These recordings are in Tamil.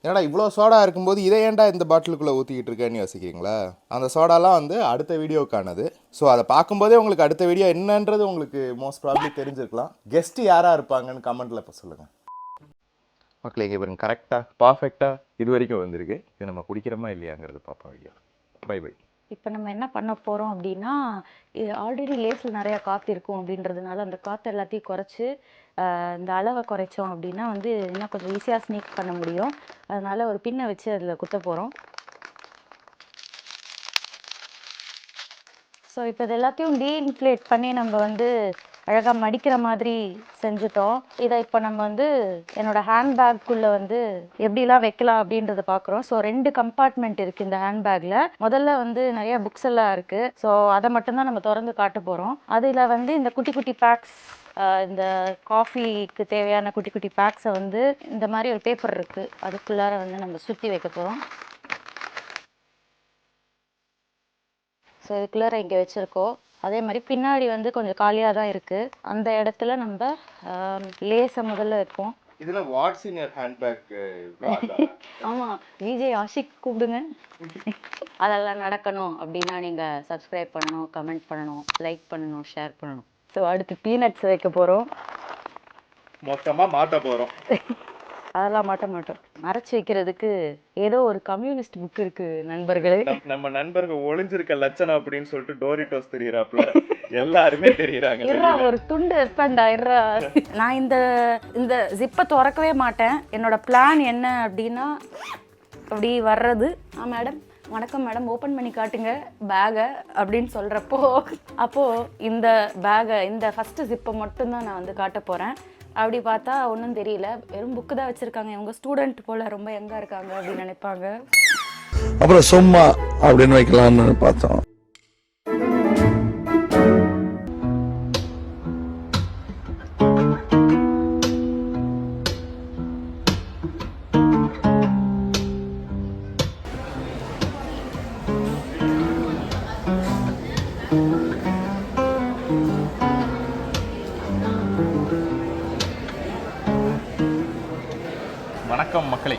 ஏன்னா இவ்வளோ சோடா இருக்கும்போது இதை ஏன்டா இந்த பாட்டிலுக்குள்ளே ஊற்றிக்கிட்டு இருக்கேன்னு யோசிக்கிறீங்களா? அந்த சோடாலாம் வந்து அடுத்த வீடியோக்கானது. ஸோ அதை பார்க்கும்போதே உங்களுக்கு அடுத்த வீடியோ என்னன்றது உங்களுக்கு மோஸ்ட் ப்ராப்ளி தெரிஞ்சிருக்கலாம். கெஸ்ட்டு யாராக இருப்பாங்கன்னு கமெண்ட்டில் இப்போ சொல்லுங்கள். மக்களே இங்கே பாருங்க, கரெக்டாக பர்ஃபெக்டாக இது வரைக்கும் வந்திருக்கு. இது நம்ம குடிக்கிறோமா இல்லையாங்கிறது பார்ப்போம் வீடியோ. By by. இப்போ நம்ம என்ன பண்ண போகிறோம் அப்படின்னா, ஆல்ரெடி லேஸில் நிறையா காற்று இருக்கும் அப்படின்றதுனால அந்த காற்று எல்லாத்தையும் குறைச்சி இந்த அளவை குறைச்சோம் அப்படின்னா வந்து இன்னும் கொஞ்சம் ஈஸியாக ஸ்னீக் பண்ண முடியும். அதனால் ஒரு பின்னை வச்சு அதில் குத்த போகிறோம். ஸோ இப்போ இது எல்லாத்தையும் டீஇன்ஃப்ளேட் பண்ணி நம்ம வந்து அழகாக மடிக்கிற மாதிரி செஞ்சுட்டோம். இதை இப்போ நம்ம வந்து என்னோடய ஹேண்ட்பேக்குள்ளே வந்து எப்படிலாம் வைக்கலாம் அப்படின்றத பார்க்குறோம். ஸோ 2 கம்பார்ட்மெண்ட் இருக்குது இந்த ஹேண்ட்பேக்கில். முதல்ல வந்து நிறைய புக்ஸ் எல்லாம் இருக்குது. ஸோ அதை மட்டும்தான் நம்ம திறந்து காட்ட போகிறோம். அதில் வந்து இந்த குட்டி குட்டி பேக்ஸ், இந்த காஃபிக்கு தேவையான குட்டி குட்டி பேக்ஸை வந்து இந்த மாதிரி ஒரு பேப்பர் இருக்குது, அதுக்குள்ளார வந்து நம்ம சுற்றி வைக்க போகிறோம். ஸோ இதுக்குள்ளார இங்கே வச்சுருக்கோம். அதே மாதிரி பின்னாடி வந்து கொஞ்சம் காலியாக தான் இருக்குது. அந்த இடத்துல நம்ம லேஸை முதல்ல வைப்போம். இதில் வாட்ஸ் இன் யுவர் ஹேண்ட்பேக்? ஆமாம், விஜய் ஆஷிக் கூப்பிடுங்க. அதெல்லாம் நடக்கணும் அப்படின்னா நீங்கள் சப்ஸ்கிரைப் பண்ணணும், கமெண்ட் பண்ணணும், லைக் பண்ணணும், ஷேர் பண்ணணும். ஸோ அடுத்து பீனட்ஸ் வைக்க போகிறோம். மொத்தமாக மாட்ட போகிறோம். அதெல்லாம் மாட்ட மாட்டோம். மறைச்சி வைக்கிறதுக்கு ஏதோ ஒரு கம்யூனிஸ்ட் புக் இருக்கு நண்பர்களே. நம்ம நண்பர்கள் ஒளிஞ்சிருக்க லட்சணம் அப்படின்னு சொல்லிட்டு டோரிட்டோஸ் தெரியறாப்ல எல்லாருமே தெரியறாங்க. இருறா ஒரு துண்டு வைப்பேன்டா, இருறா. நான் இந்த ஜிப்பை திறக்கவே மாட்டேன். என்னோட பிளான் என்ன அப்படின்னா, அப்படி வர்றது, மேடம் வணக்கம் மேடம், ஓப்பன் பண்ணி காட்டுங்க பேகை அப்படின்னு சொல்கிறப்போ அப்போது இந்த பேகை, இந்த ஃபஸ்ட்டு ஜிப்பை மட்டும்தான் நான் வந்து காட்ட போகிறேன். அப்படி பார்த்தா ஒன்றும் தெரியல, வெறும் புக்கு தான் வச்சுருக்காங்க. இவங்க ஸ்டூடெண்ட் போல் ரொம்ப எங்கே இருக்காங்க அப்படின்னு நினைப்பாங்க. அப்புறம் சும்மா அப்படின்னு வைக்கலாம்னு பார்த்தோம். வணக்கம் மக்களே.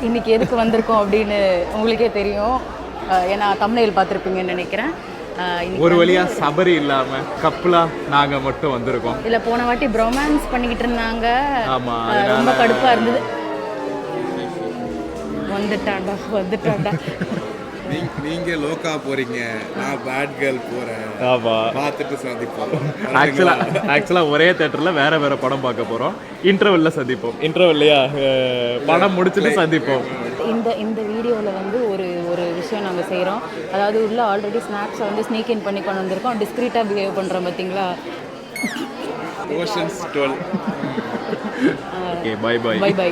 இன்றைக்கி எதுக்கு வந்திருக்கோம் அப்படின்னு உங்களுக்கே தெரியும். ஏன்னா தமிழில் பார்த்துருப்பீங்கன்னு நினைக்கிறேன். ஒரு வழியாக சபரி இல்லாமல் கப்பலாக நாங்கள் மட்டும் வந்திருக்கோம். இல்லை, போன வாட்டி ப்ரொமான்ஸ் பண்ணிக்கிட்டு இருந்தாங்க. ஆமாம், ரொம்ப கடுப்பாக இருந்தது. வந்துட்டாண்டா வந்துட்டாண்டா. நீங்க லோக்கா போறீங்க, நான் பேட் கேர்ள் போறேன். ஆமா, பார்த்துட்டு சந்திப்போம். ஆக்சுவலா ஒரே தியேட்டர்ல வேற வேற படம் பார்க்க போறோம். இன்டர்வெல்ல சந்திப்போம். இன்டர்வெல்லையா படம் முடிச்சுட்டு சந்திப்போம். இந்த வீடியோவில் வந்து ஒரு விஷயம் நாங்கள் செய்கிறோம். அதாவது உள்ள ஆல்ரெடி ஸ்நாக்ஸை வந்து ஸ்னீக் இன் பண்ணி கொண்டு வந்திருக்கோம். டிஸ்க்ரீட்டாக பிஹேவ் பண்ணுறோம் பார்த்தீங்களா. Ocean's 12. Okay, bye bye bye bye.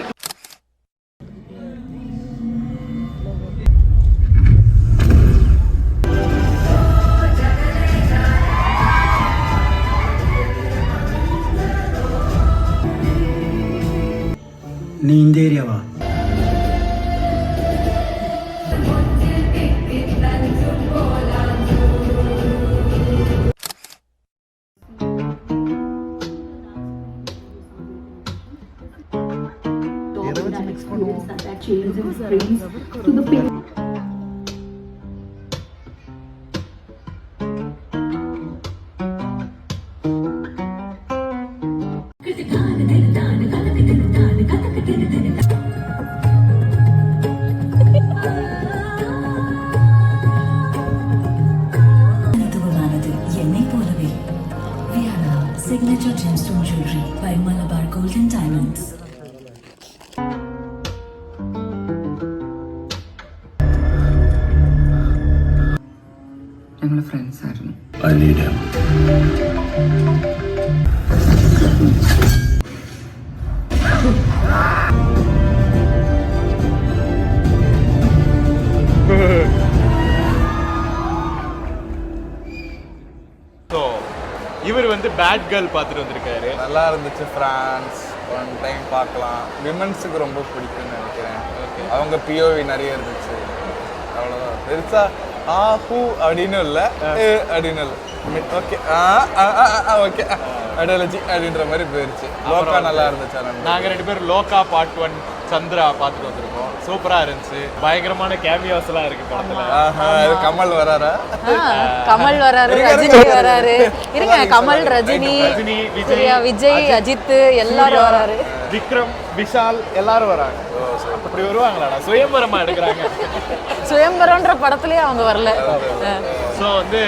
நீ இந்த ஏரியாவா? Signature gemstone jewelry by Malabar Gold and Diamonds. ഞങ്ങളെ ഫ്രണ്ട്സ് ആയിരുന്നു. I need him. இவர் வந்து பேட் கேர்ள் பார்த்துட்டு வந்திருக்காரு. நல்லா இருந்துச்சு. ஃப்ரான்ஸ் ஒன் டைம் பார்க்கலாம். விமன்ஸுக்கு ரொம்ப பிடிக்கும்னு நினைக்கிறேன். அவங்க பிஓவி நிறைய இருந்துச்சு. அவ்வளோதான். பெருசா ஹூ அப்படின்னு இல்லை, அப்படின்னு இல்லை. ஓகே ஓகே அடாலஜி அப்படின்ற மாதிரி போயிடுச்சு. லோக்கா நல்லா இருந்துச்சு. நாங்கள் 2 பேரும் லோக்கா பார்ட் 1 சந்திரா பார்த்துட்டு வந்திருக்கோம். சூப்பரா இருந்துச்சு. பயங்கரமான கேமியோஸ் எல்லாம் இருக்கு படத்துல. இது கமல் வராரா? கமல் வராரு, ரஜினி வராரு. இருங்க, கமல், ரஜினி, விஜய், அஜித் எல்லாரும் வராரு. விக்ரம், விஷால் எல்லாரும் வராங்க. அப்படி வருவாங்களாடா? சுயம்பரமா எடுக்கிறாங்க. சுயம்பரம்ன்ற படத்துலயே அவங்க வரல. ஸோ வந்து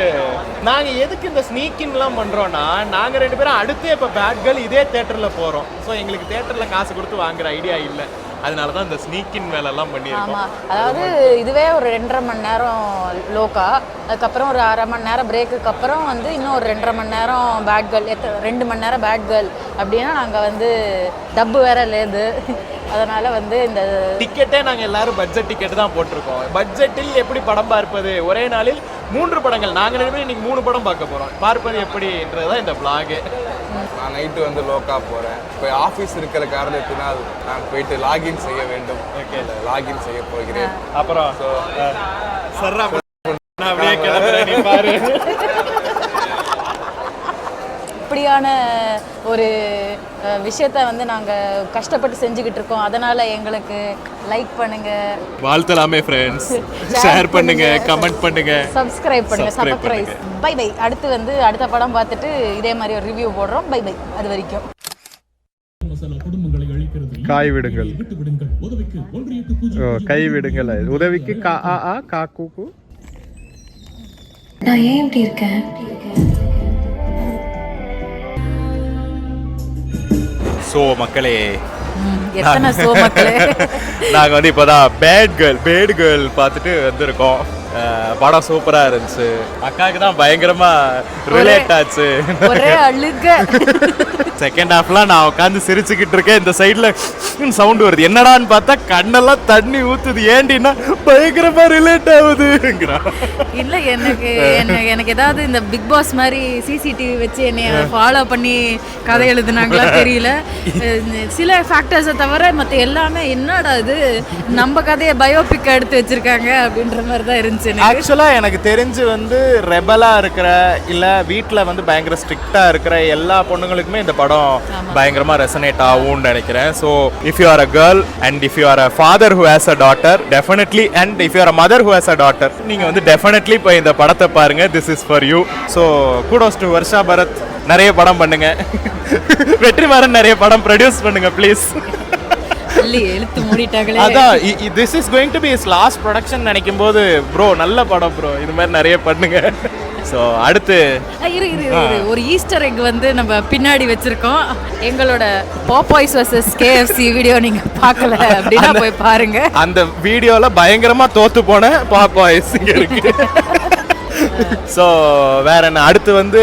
நாங்கள் எதுக்கு இந்த ஸ்னீக்கின்லாம் பண்ணுறோன்னா, நாங்கள் 2 பேரும் அடுத்து இப்போ பேட் கேர்ள் இதே தேட்டரில் போகிறோம். ஸோ எங்களுக்கு தேட்டரில் காசு கொடுத்து வாங்குற ஐடியா இல்லை. அதனால தான் இந்த ஸ்னீக்கின் வேலைலாம் பண்ணியிருக்கோம். ஆமாம், அதாவது இதுவே ஒரு 2.5 மணி நேரம் லோக்கா, அதுக்கப்புறம் ஒரு 1/2 மணி நேரம் பிரேக்குக்கு அப்புறம் வந்து இன்னும் ஒரு 2.5 மணி நேரம் பேட் கேர்ள், 2 மணி நேரம் பேட் கேர்ள் அப்படின்னா நாங்கள் வந்து டப்பு வேற லேது. அதனால வந்து இந்த டிக்கெட்டே நாங்கள் எல்லாரும் பட்ஜெட் டிக்கெட் தான் போட்டிருக்கோம். பட்ஜெட்டில் எப்படி படம் பார்ப்பது? ஒரே நாளில் 3 படங்கள். நாங்கள் 2 பேரும் இன்னைக்கு 3 படம் பார்க்க போகிறோம். பார்ப்பது எப்படின்றதுதான் இந்த பிளாகு. நான் நைட்டு வந்து லோக்கா போகிறேன். இப்போ ஆஃபீஸ் இருக்கிற காரணத்தினால் நான் போயிட்டு லாகின் செய்ய வேண்டும். ஓகே, லாகின் செய்ய போகிறேன். அப்புறம் சர்ரா நான் அப்படியே கிளம்புறேன், நீ பாரு. இப்படியான ஒரு விஷயத்த வந்து நாங்கள் கஷ்டப்பட்டு செஞ்சுக்கிட்டு இருக்கோம். அதனால எங்களுக்கு லைக் பண்ணுங்க, வாழ்த்தலாமே ஃப்ரெண்ட்ஸ், ஷேர் பண்ணுங்க, கமெண்ட் பண்ணுங்க, சப்ஸ்கிரைப் பண்ணுங்க. சப்ஸ்கிரைப். Bye bye. அடுத்து வந்து அடுத்த படம் பார்த்துட்டு இதே மாதிரி ஒரு ரிவ்யூ போடுறோம். Bye bye. அது வரைக்கும் காய் விடுங்கள், கை விடுங்கள், உதவிக்கு கா ஆ ஆ கா கூ கூ. நான் ஏன் இப்படி இருக்கேன்? ஸோ மக்களே, எத்தனை ஷோ மக்களே, நாங்கள் வந்து இப்போதான் பேட் கேர்ள் பார்த்துட்டு வந்திருக்கோம். படம் சூப்பராக இருந்துச்சு. அக்காவுக்கு தான் பயங்கரமாக ரிலேட் ஆச்சு. ஒரே அழுக. செகண்ட் ஹாஃப்லாம் நான் உட்காந்து சிரிச்சுக்கிட்டு இருக்கேன். இந்த சைடில் சவுண்டு வருது. என்னடான்னு பார்த்தா கண்ணெல்லாம் தண்ணி ஊற்றுது. ஏண்டின்னா பயங்கரமாக ரிலேட் ஆகுதுங்கிறான். இல்லை, எனக்கு ஏதாவது இந்த பிக் பாஸ் மாதிரி சிசிடிவி வச்சு என்னைய ஃபாலோ பண்ணி கதை எழுதுனாங்களா தெரியல. சில ஃபேக்டர்ஸை தவிர மற்ற எல்லாமே என்னடா இது நம்ம கதையை பயோபிக் எடுத்து வச்சிருக்காங்க அப்படின்ற மாதிரி தான் இருந்துச்சு. ஆக்சுவலாக எனக்கு தெரிஞ்சு வந்து ரெபலாக இருக்கிற இல்லை வீட்டில் வந்து பயங்கர ஸ்ட்ரிக்டாக இருக்கிற எல்லா பொண்ணுங்களுக்குமே இந்த படம் பயங்கரமாக ரெசனேட் ஆகும்னு நினைக்கிறேன். So if you are a girl and if you are a father who has a daughter definitely, and if you are a mother who has a daughter, நீங்கள் வந்து டெஃபினெட்லி இப்போ இந்த படத்தை பாருங்க. This is for you. So kudos to Varsha Bharath. நிறைய படம் பண்ணுங்க. வெற்றிமாறன் நிறைய படம் ப்ரொடியூஸ் பண்ணுங்க ப்ளீஸ். எழுத்து மூடிட்டாங்களே. அதான் this is going to be is last production நினைக்கும் போது ப்ரோ நல்ல படம் ப்ரோ, இது மாதிரி நிறைய பண்ணுங்க. ஸோ அடுத்து ஒரு ஈஸ்டர் எக் வந்து நம்ம பின்னாடி வச்சிருக்கோம். எங்களோட பாப்பாய்ஸ் வர்சஸ் KFC வீடியோ நீங்க பார்க்கல அப்படின்னா போய் பாருங்க. அந்த வீடியோல பயங்கரமா தோத்து போன பாப்பாய்ஸ் இங்க இருக்கு. ஸோ வேற என்ன, அடுத்து வந்து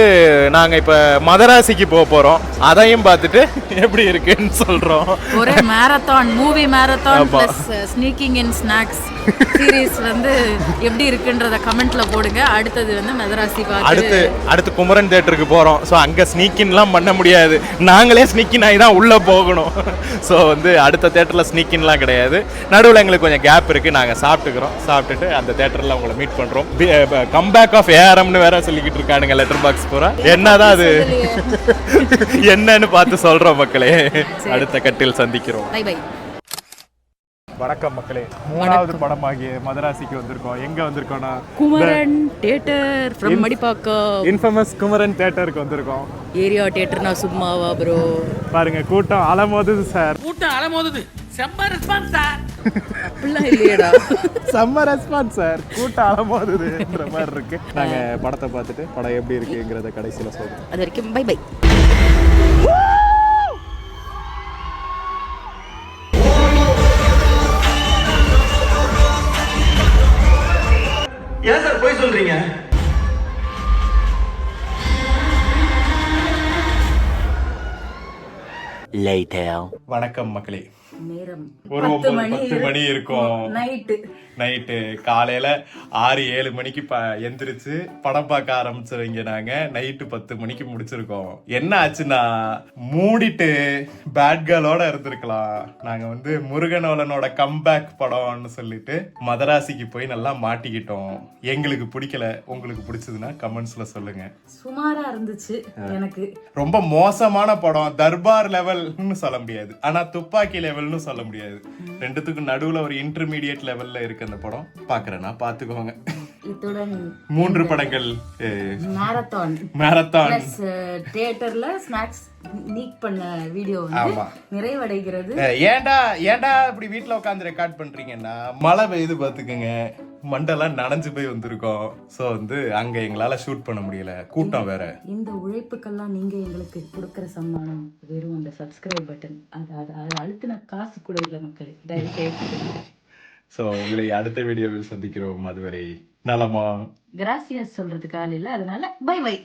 நாங்கள் இப்போ மதராசிக்கு போக போகிறோம். அதையும் பார்த்துட்டு எப்படி இருக்குன்னு சொல்கிறோம். ஒரே marathon, movie marathon plus sneaking in snacks series வந்து எப்படி இருக்குன்றத கமெண்ட்ல போடுங்க. அடுத்தது வந்து மதராசி பார்த்து அடுத்து குமரன் தியேட்டருக்கு போகிறோம். ஸோ அங்கே ஸ்னீக்கின்லாம் பண்ண முடியாது, நாங்களே ஸ்னீக்கின் ஆகி தான் உள்ளே போகணும். ஸோ வந்து அடுத்த தேட்டரில் ஸ்னீக்கின்லாம் கிடையாது. நடுவில் எங்களுக்கு கொஞ்சம் கேப் இருக்குது. நாங்கள் சாப்பிட்டுட்டு அந்த தேட்டரில் உங்களை மீட் பண்ணுறோம். கம்பேக் ஆஃப் ஏஆர்எம்னு வேற சொல்லிக்கிட்டு இருக்கானுங்க லெட்டர் பாக்ஸ் பூரா. என்னதான் அது என்னன்னு பார்த்து சொல்கிறோம் மக்களே. அடுத்த கட்டில் சந்திக்கிறோம். Bye bye. வணக்கம் மக்களே, 3வது படமாகிய மதராசிக்கு வந்திருக்கோம். எங்க வந்திருக்கோம்னா Kumaran theatre from Madipakkam. Infamous Kumaran தியேட்டருக்கு வந்திருக்கோம். ஏரியா தியேட்டர்னா சும்மாவா ப்ரோ? பாருங்க, கூட்டம் அலமோதுது சார். கூட்டம் அலமோதுது. செம்ம ரெஸ்பான்ஸ் சார். அப்படிலாம் இல்லையடா. செம்ம ரெஸ்பான்ஸ் சார். கூட்டம் அலமோதுதுன்ற மாதிரி இருக்கு. நாங்க படத்தை பார்த்துட்டு படம் எப்படி இருக்குங்கிறத கடைசியில் சொல்றோம். அது வரைக்கும் பை பை. ஏன் சார் போய் சொல்றீங்க? வணக்கம் மக்களே. நேரம் ஒரு 10 மணி இருக்கும் நைட்டு. காலையில 6-7 மணிக்கு எந்திரிச்சு படம் பார்க்க ஆரம்பிச்சவங்க நாங்க. நைட்டு 10 மணிக்கு முடிச்சிருக்கோம். என்ன ஆச்சுன்னா, மூடிட்டு பேட் கேர்ளோட இருந்திருக்கலாம். நாங்க வந்து முருகனோலனோட கம்பேக் படம்னு சொல்லிட்டு மதராசிக்கு போய் நல்லா மாட்டிக்கிட்டோம். எங்களுக்கு பிடிக்கல. உங்களுக்கு பிடிச்சதுன்னா கமெண்ட்ஸ்ல சொல்லுங்க. சுமாரா இருந்துச்சு எனக்கு. ரொம்ப மோசமான படம், தர்பார் லெவல்னு சொல்ல முடியாது, ஆனா துப்பாக்கி லெவல் லெவல்னு சொல்ல முடியாது, ரெண்டுத்துக்கும் நடுவுல ஒரு இன்டர்மீடியட் லெவல்ல இருக்கு அந்த படம். பாக்குறேன்னா பாத்துக்கோங்க. இத்துடன் 3 படங்கள் மேரத்தான் மேரத்தான் தியேட்டர்ல ஸ்நாக்ஸ் நீக் பண்ண வீடியோ வந்து நிறைவடைகிறது. ஏன்டா இப்படி வீட்ல உட்காந்து ரெக்கார்ட் பண்றீங்கன்னா, மழை பெய்யுது பாத்துக்கோங்க, மண்டெல்லாம் நனைஞ்சு போய் வந்திருக்கோம். ஸோ வந்து அங்க எங்களால ஷூட் பண்ண முடியல, கூட்டம் வேற. இந்த உழைப்புக்கெல்லாம் நீங்க எங்களுக்கு கொடுக்குற சம்மானம் வெறும் அந்த சப்ஸ்கிரைப் பட்டன். அது அழுத்தின காசு கூட இல்லை மக்கள், தயவுசெய்து. ஸோ உங்களை அடுத்த வீடியோவில் சந்திக்கிறோம். அதுவரை நலமா? கிராசியஸ் சொல்றதுக்கு ஆள் இல்லை, அதனால பை பை.